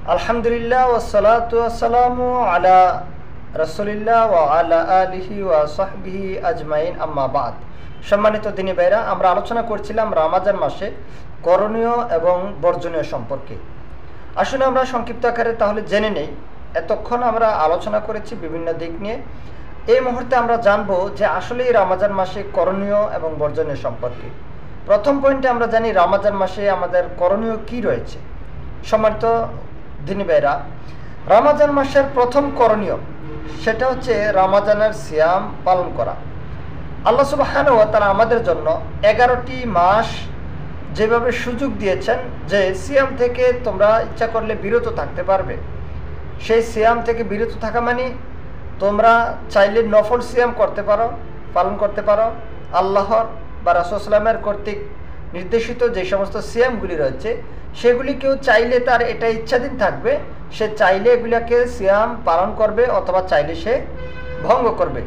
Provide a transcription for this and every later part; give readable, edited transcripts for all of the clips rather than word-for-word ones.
আলহামদুলিল্লাহ ওয়াসসালাতু ওয়াসসালামু আলা রাসূলিল্লাহ ওয়া আলা আলিহি ওয়া সাহবিহি আজমাইন, আম্মা বাদ। সম্মানিত দিনী ভাইরা, আমরা আলোচনা করছিলাম রমজান মাসে করণীয় এবং বর্জনীয় সম্পর্কে। আসলে আমরা সংক্ষিপ্ত আকারে তাহলে জেনে নেই। এতক্ষণ আমরা আলোচনা করেছি বিভিন্ন দিক নিয়ে। এই মুহূর্তে আমরা জানবো যে আসলে এই রমজান মাসে করণীয় এবং বর্জনীয় সম্পর্কে। প্রথম পয়েন্টে আমরা জানি রমজান মাসে আমাদের করণীয় কি রয়েছে। সম্মানিত দিনী ভাইরা, রমজান মাসের প্রথম করণীয় সেটা হচ্ছে রমজানের সিয়াম পালন করা। আল্লাহ সুবহানাহু ওয়া তাআলা আমাদের জন্য 11টি মাস যেভাবে সুযোগ দিয়েছেন যে সিয়াম থেকে তোমরা ইচ্ছা করলে বিরত থাকতে পারবে। সেই সিয়াম থেকে বিরত থাকা মানে তোমরা চাইলে নফল সিয়াম করতে পারো, পালন করতে পারো। আল্লাহর বা রাসূল সাল্লাল্লাহু আলাইহি ওয়াসাল্লামের কর্তৃক নির্দেশিত যে সমস্ত সিয়ামগুলি রয়েছে সেগুলি কেউ চাইলে তার এটা ইচ্ছাধীন থাকবে, সে চাইলে এগুলিকে সিয়াম পালন করবে অথবা চাইলে সে ভঙ্গ করবে।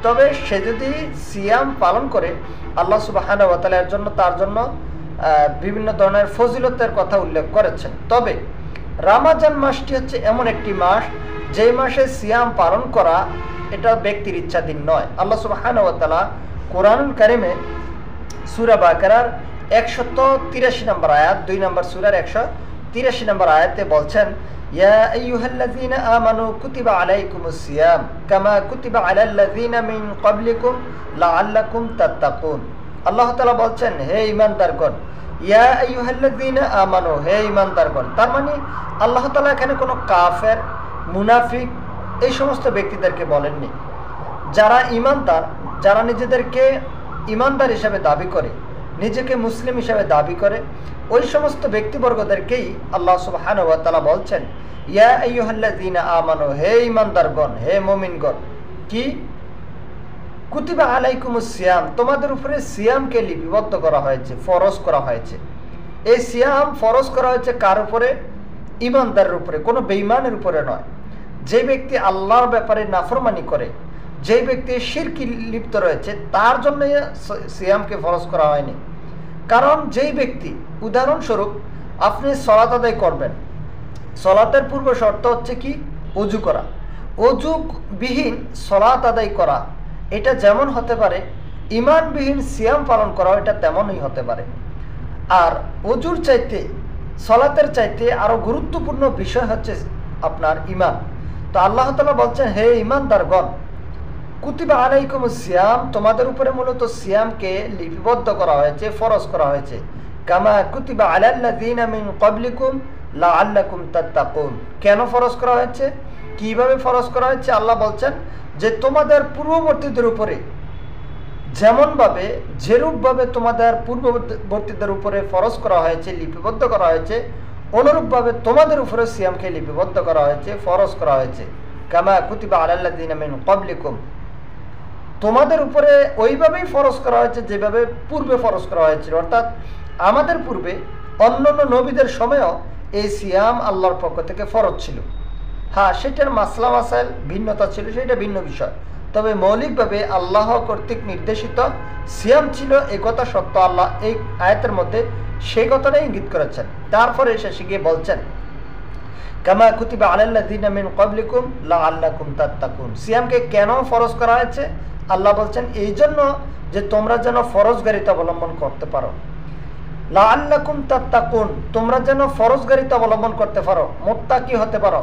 তবে সে যদি সিয়াম পালন করে আল্লাহ সুবহানাহু ওয়া তাআলা তার জন্য বিভিন্ন ধরনের ফজিলতের কথা উল্লেখ করেছেন। তবে রমজান মাসটি হচ্ছে এমন একটি মাস যে মাসে সিয়াম পালন করা এটা ব্যক্তির ইচ্ছাধীন নয়। আল্লাহ সুবহানাহু ওয়া তাআলা কোরআনুল কারিমে সূরা বাকারার 183 নম্বর আয়াত, 2 নম্বর সূরার 183 নম্বর আয়াতে বলছেন, ইয়া আইয়ুহাল্লাযীনা আমানু কুতিবা আলাইকুমুস সিয়াম কামা কুতিবা আলাল্লাযীনা মিন ক্বাবলিকুম লাআল্লাকুম তাত্তাকুন। আল্লাহ তাআলা বলছেন, হে ঈমানদারগণ, ইয়া আইয়ুহাল্লাযীনা আমানু, হে ঈমানদারগণ। তার মানে আল্লাহ তাআলা এখানে কোনো কাফের, মুনাফিক এই সমস্ত ব্যক্তিদেরকে বলেননি। যারা ঈমানদার, যারা নিজেদেরকে ঈমানদার হিসেবে দাবি করে, নিজেকে মুসলিম হিসেবে দাবি করে, ওই সমস্ত ব্যক্তিবর্গদেরকেই আল্লাহ সুবহানাহু ওয়া তাআলা বলছেন, ইয়া আইয়ুহাল্লাযীনা আমানু, হে ঈমানদারগণ, হে মুমিনগণ, কি কুতিবা আলাইকুমুস সিয়াম, তোমাদের উপরে সিয়ামকে লিপিবদ্ধ করা হয়েছে, ফরজ করা হয়েছে। এই সিয়াম ফরজ করা হয়েছে কার উপরে? ঈমানদারের উপরে, কোনো বেঈমানের উপরে নয়। যে ব্যক্তি আল্লাহর ব্যাপারে নাফরমানি করে, যে ব্যক্তি শিরকে লিপ্ত রয়েছে, তার জন্য সিয়ামকে ফরজ করা হয়নি। কারণ যেই ব্যক্তি, উদাহরণস্বরূপ আপনি সালাত আদায় করবেন, সালাতের পূর্ব শর্ত হচ্ছে কি? ওযু করা। ওযুবিহীন সালাত আদায় করা এটা যেমন হতে পারে, ঈমানবিহীন সিয়াম পালন করা এটা তেমনই হতে পারে। আর ওযুর চাইতে, সালাতের চাইতে আরো গুরুত্বপূর্ণ বিষয় হচ্ছে আপনার ঈমান। তো আল্লাহ তাআলা বলছেন, হে ঈমানদারগণ, কুতিবা আলাইকুমুস সিয়াম, তোমাদের উপরে মূলত সিয়ামকে লিপিবদ্ধ করা হয়েছে, ফরজ করা হয়েছে। কামা কুতিবা আলাল্লাযীনা মিন ক্বাবলিকুম লাআল্লাকুম তাত্তাকুন। কেন ফরজ করা হয়েছে? কিভাবে ফরজ করা হয়েছে? আল্লাহ বলছেন যে তোমাদের পূর্ববর্তীদের উপরে যেমনভাবে, যেরূপভাবে তোমাদের পূর্ববর্তীদের উপরে ফরজ করা হয়েছে, লিপিবদ্ধ করা হয়েছে, অনুরূপভাবে তোমাদের উপরে সিয়ামকে লিপিবদ্ধ করা হয়েছে, ফরজ করা হয়েছে। কামা কুতিবা আলাল্লাযীনা মিন ক্বাবলিকুম, তোমাদের উপরে ওইভাবেই ফরজ করা হয়েছে যেভাবে পূর্বে ফরজ করা হয়েছিল। অর্থাৎ আমাদের পূর্বে অন্যান্য নবীদের সময়ও এই সিয়াম আল্লাহর পক্ষ থেকে ফরজ ছিল। হ্যাঁ, সেটার মাসলা মাসাইল ভিন্নতা ছিল, সেটা ভিন্ন বিষয়। তবে মৌলিকভাবে আল্লাহ কর্তৃক নির্দেশিত সিয়াম ছিল, এই কথা সত্য। আল্লাহ এই আয়াতের মধ্যে সেই কথাটাই ইঙ্গিত করেছেন। তারপরে শেষে গিয়ে বলছেন, কামা কুতিবা আলাল্লাযীনা মিন ক্বাবলিকুম লাআল্লাকুম তাত্তাকুন। সিয়ামকে কেন ফরজ করা হয়েছে? আল্লাহ বলছেন এই জন্য যে তোমরা যেন ফরজগারিতা অবলম্বন করতে পারো। লাআল্লাকুম তাত্তাকুন, তোমরা যেন ফরজগারিতা অবলম্বন করতে পারো, মুত্তাকি হতে পারো,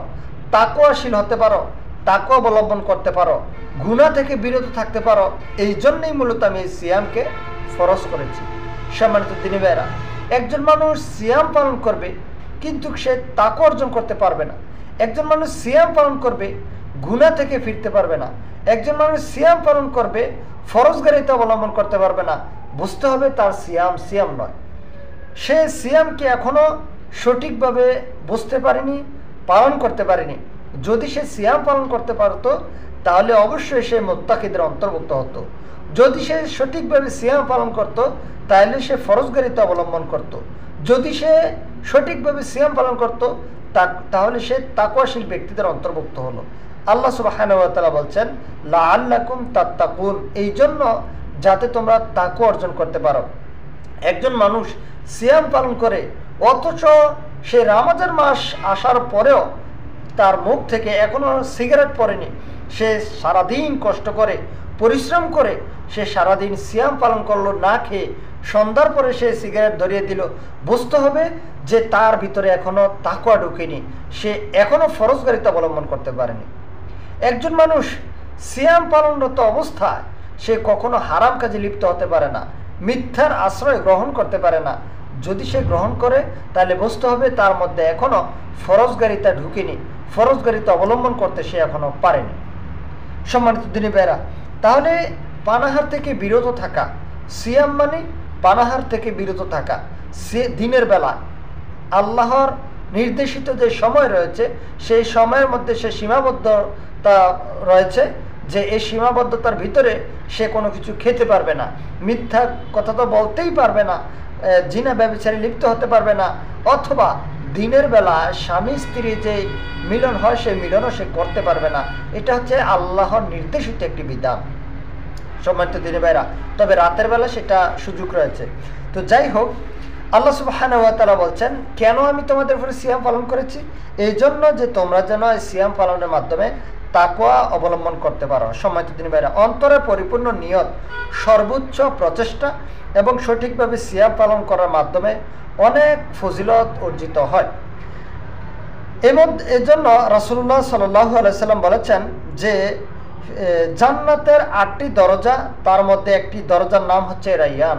তাকওয়াশীল হতে পারো, তাকওয়া অবলম্বন করতে পারো, গুনাহ থেকে বিরত থাকতে পারো। এই জন্যই মূলত আমি এই সিয়ামকে ফরজ করেছি। সম্মানিত দিনী ভাইরা, একজন মানুষ সিয়াম পালন করবে কিন্তু সে তাকওয়া অর্জন করতে পারবে না। একজন মানুষ সিয়াম পালন করবে, গুনাহ থেকে ফিরতে পারবে না। একজন মানুষ সিয়াম পালন করবে, ফরজগারিতা অবলম্বন করতে পারবে না। বুঝতে হবে তার সিয়াম সিয়াম নয়। সে সিয়ামকে এখনো সঠিকভাবে বুঝতে পারেনি, পালন করতে পারেনি। যদি সে সিয়াম পালন করতে পারতো তাহলে অবশ্যই সে মুত্তাকিদের অন্তর্ভুক্ত হতো। যদি সে সঠিকভাবে সিয়াম পালন করত তাহলে সে ফরজগারিতা অবলম্বন করত। যদি সে সঠিকভাবে সিয়াম পালন করত তাহলে সে তাকওয়াশীল ব্যক্তিদের অন্তর্ভুক্ত হলো। আল্লাহ সুবহানাহু ওয়া তাআলা বলছেন, লাআল্লাকুম তাত্তাকুন, এই জন্য যাতে তোমরা তাকওয়া অর্জন করতে পারো। একজন মানুষ সিয়াম পালন করে অথচ সে রমজান মাস আসার পরেও তার মুখ থেকে এখনো সিগারেট পড়েনি, সে সারাদিন কষ্ট করে পরিশ্রম করে সে সারাদিন সিয়াম পালন করলো না খেয়ে, সন্ধ্যার পরে সে সিগারেট ধরিয়ে দিল, বুঝতে হবে যে তার ভিতরে এখনো তাকওয়া ঢুকেনি, সে এখনো ফরজগারিতা অবলম্বন করতে পারেনি। একজন মানুষ সিয়াম পালনরত অবস্থায় সে কখনো হারাম কাজে লিপ্ত হতে পারে না, মিথ্যার আশ্রয় গ্রহণ করতে পারে না। যদি সে গ্রহণ করে তাহলে বুঝতে হবে তার মধ্যে এখনো ফরজগারিতা ঢুকেনি, ফরজগারিতা অবলম্বন করতে সে এখনো পারেনি। সম্মানিত দিনী ভাইরা, তাহলে পানাহার থেকে বিরত থাকা, সিয়াম মানে পানাহার থেকে বিরত থাকা। সে দিনের বেলা আল্লাহর নির্দেশিত যে সময় রয়েছে সেই সময়ের মধ্যে সে সীমাবদ্ধতা রয়েছে, যে এই সীমাবদ্ধতার ভিতরে সে কোনো কিছু খেতে পারবে না, মিথ্যা কথা তো বলতেই পারবে না, জিনা ব্যভিচারে লিপ্ত হতে পারবে না, অথবা দিনের বেলা স্বামী স্ত্রী যে মিলন হয় সেই মিলনও সে করতে পারবে না। এটা হচ্ছে আল্লাহর নির্দেশিত একটি বিধান। সম্মানিত দিনী ভাইরা, তবে রাতের বেলা সেটা সুযোগ রয়েছে। তো যাই হোক, আল্লাহ সুবহানাহু ওয়া তাআলা বলছেন, কেন আমি তোমাদের উপরে সিয়াম পালন করেছি? এই জন্য যে তোমরা যেন এই সিয়াম পালনের মাধ্যমে তাকওয়া অবলম্বন করতে পারো। সম্মানিত দিনী ভাইরা, অন্তরে পরিপূর্ণ নিয়ত, সর্বোচ্চ প্রচেষ্টা এবং সঠিকভাবে সিয়াম পালন করার মাধ্যমে অনেক ফজিলত অর্জিত হয়। এবং এর জন্য রাসূলুল্লাহ সাল্লাল্লাহু আলাইহি সাল্লাম বলেছেন যে জান্নাতের 8টি দরজা, তার মধ্যে একটি দরজার নাম হচ্ছে রাইয়ান।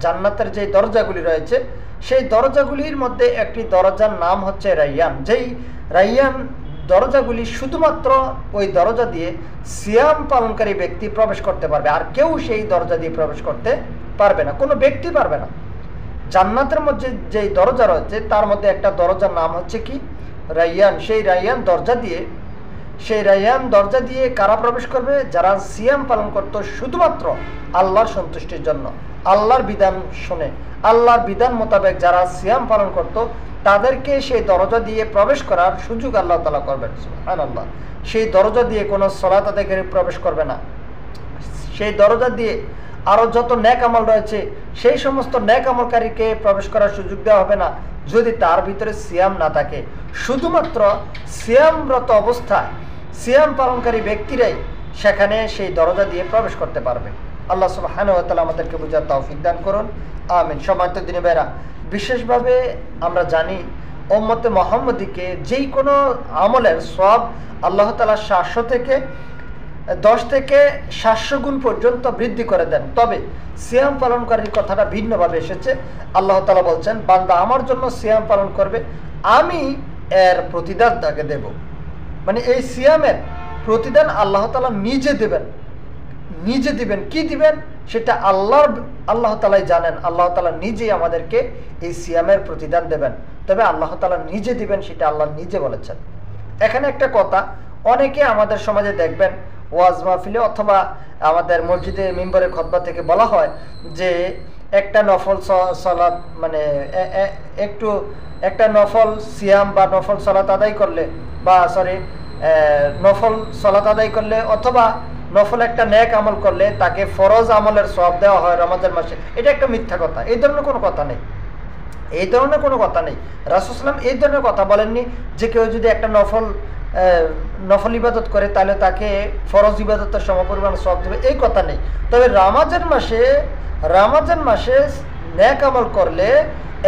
জান্নাতের যে দরজাগুলি রয়েছে সেই দরজাগুলির মধ্যে একটি দরজার নাম হচ্ছে রাইয়ান। যেই রাইয়ান দরজাগুলি শুধুমাত্র ওই দরজা দিয়ে সিয়াম পালনকারী ব্যক্তি প্রবেশ করতে পারবে, আর কেউ সেই দরজা দিয়ে প্রবেশ করতে পারবে না, কোনো ব্যক্তি পারবে না। জান্নাতের মধ্যে যেই দরজা রয়েছে তার মধ্যে একটা দরজার নাম হচ্ছে কি? রাইয়ান। সেই রাইয়ান দরজা দিয়ে কারা প্রবেশ করবে? যারা সিয়াম পালন করত শুধুমাত্র আল্লাহর সন্তুষ্টির জন্য, আল্লাহর বিধান শুনে, আল্লাহর বিধান মোতাবেক যারা সিয়াম পালন করত, তাদেরকে সেই দরজা দিয়ে প্রবেশ করার সুযোগ আল্লাহ তাআলা করবেন। সুবহানাল্লাহ। সেই দরজা দিয়ে কোনো সালাত আদায়কারী প্রবেশ করবে না, সেই দরজা দিয়ে আরও যত নেক আমল রয়েছে সেই সমস্ত নেক আমলকারীকে প্রবেশ করার সুযোগ দেওয়া হবে না যদি তার ভিতরে সিয়াম না থাকে। শুধুমাত্র সিয়ামরত অবস্থায় সিয়াম পালনকারী ব্যক্তিরাই সেখানে সেই দরজা দিয়ে প্রবেশ করতে পারবে। আল্লাহ সুবহানাহু ওয়া তাআলা আমাদেরকে বুঝার তৌফিক দান করুন, আমিন। সম্মানিত দিনী ভাইরা, বিশেষভাবে আমরা জানি উম্মতে মুহাম্মদীকে যেই কোনো আমলের সওয়াব আল্লাহ তাআলা 10 থেকে 700 গুণ পর্যন্ত বৃদ্ধি করে দেন। তবে সিয়াম পালনকারীর কথাটা ভিন্নভাবে এসেছে। আল্লাহ তাআলা বলছেন, বান্দা আমার জন্য সিয়াম পালন করবে, আমি এর প্রতিদান তাকে দেব। মানে এই সিয়ামের প্রতিদান আল্লাহ তাআলা নিজে দিবেন। কি দিবেন সেটা আল্লাহ তাআলাই জানেন। আল্লাহ তাআলা নিজেই আমাদেরকে এই সিয়ামের প্রতিদান দেবেন, তবে আল্লাহ তাআলা নিজে দিবেন সেটা আল্লাহ নিজে বলেছেন। এখানে একটা কথা, অনেকে আমাদের সমাজে দেখবেন ওয়াজ মাহফিলে অথবা আমাদের মসজিদে মিম্বরে খুতবা থেকে বলা হয় যে একটা নফল সালাত, মানে একটা নফল সিয়াম বা নফল সালাত আদায় করলে, নফল সালাত আদায় করলে অথবা নফল একটা নেক আমল করলে তাকে ফরজ আমলের সওয়াব দেওয়া হয় রমজান মাসে। এটা একটা মিথ্যা কথা। এই ধরনের কোনো কথা নেই। রাসূল সাল্লাল্লাহু আলাইহি ওয়াসাল্লাম এই ধরনের কথা বলেননি যে কেউ যদি একটা নফল ইবাদত করে তাহলে তাকে ফরজ ইবাদতের সমপরিমাণ সওয়াব দেবে, এই কথা নেই। তবে রমজান মাসে নেক আমল করলে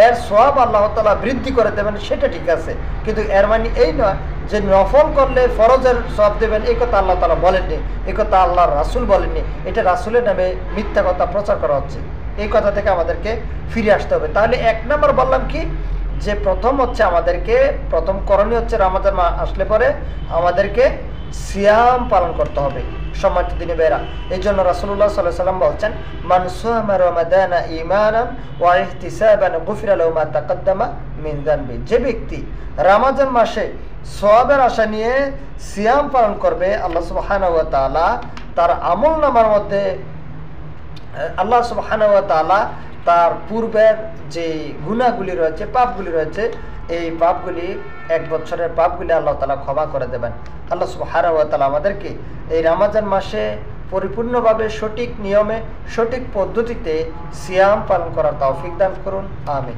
এর সওয়াব আল্লাহ তাআলা বৃদ্ধি করে দেবেন, সেটা ঠিক আছে। কিন্তু এর মানে এই নয় যে নফল করলে ফরজের সওয়াব দেবেন, এই কথা আল্লাহ তাআলা বলেননি, এই কথা আল্লাহর রাসূল বলেননি। এটা রাসূলের নামে মিথ্যা কথা প্রচার করা হচ্ছে। এই কথা থেকে আমাদেরকে ফিরে আসতে হবে। তাহলে 1 নম্বর বললাম কি, যে প্রথম করণীয় হচ্ছে রমজান মাস আসলে পরে আমাদেরকে সিয়াম পালন করতে হবে। সম্মানিত দিনী ভাইরা, এই জন্য রাসূলুল্লাহ সাল্লাল্লাহু আলাইহি ওয়াসাল্লাম বলছেন, মান সামা রমাদানা ঈমানান ওয়া ইহতিসাবান গুফিরা লাহু মা তাকাদ্দামা মিন যানবি। যে ব্যক্তি রমজান মাসে সওয়াবের আশা নিয়ে সিয়াম পালন করবে, আল্লাহ সুবহানাহু ওয়া তাআলা তার আমলনামার মধ্যে তার পূর্বের যে গুনাহগুলি রয়েছে, পাপগুলি রয়েছে, এই পাপগুলি 1 বছরের পাপগুলি আল্লাহ তাআলা ক্ষমা করে দেবেন। আল্লাহ সুবহানাহু ওয়া তাআলা আমাদেরকে এই রমজান মাসে পরিপূর্ণভাবে সঠিক নিয়মে, সঠিক পদ্ধতিতে সিয়াম পালন করার তৌফিক দান করুন, আমিন।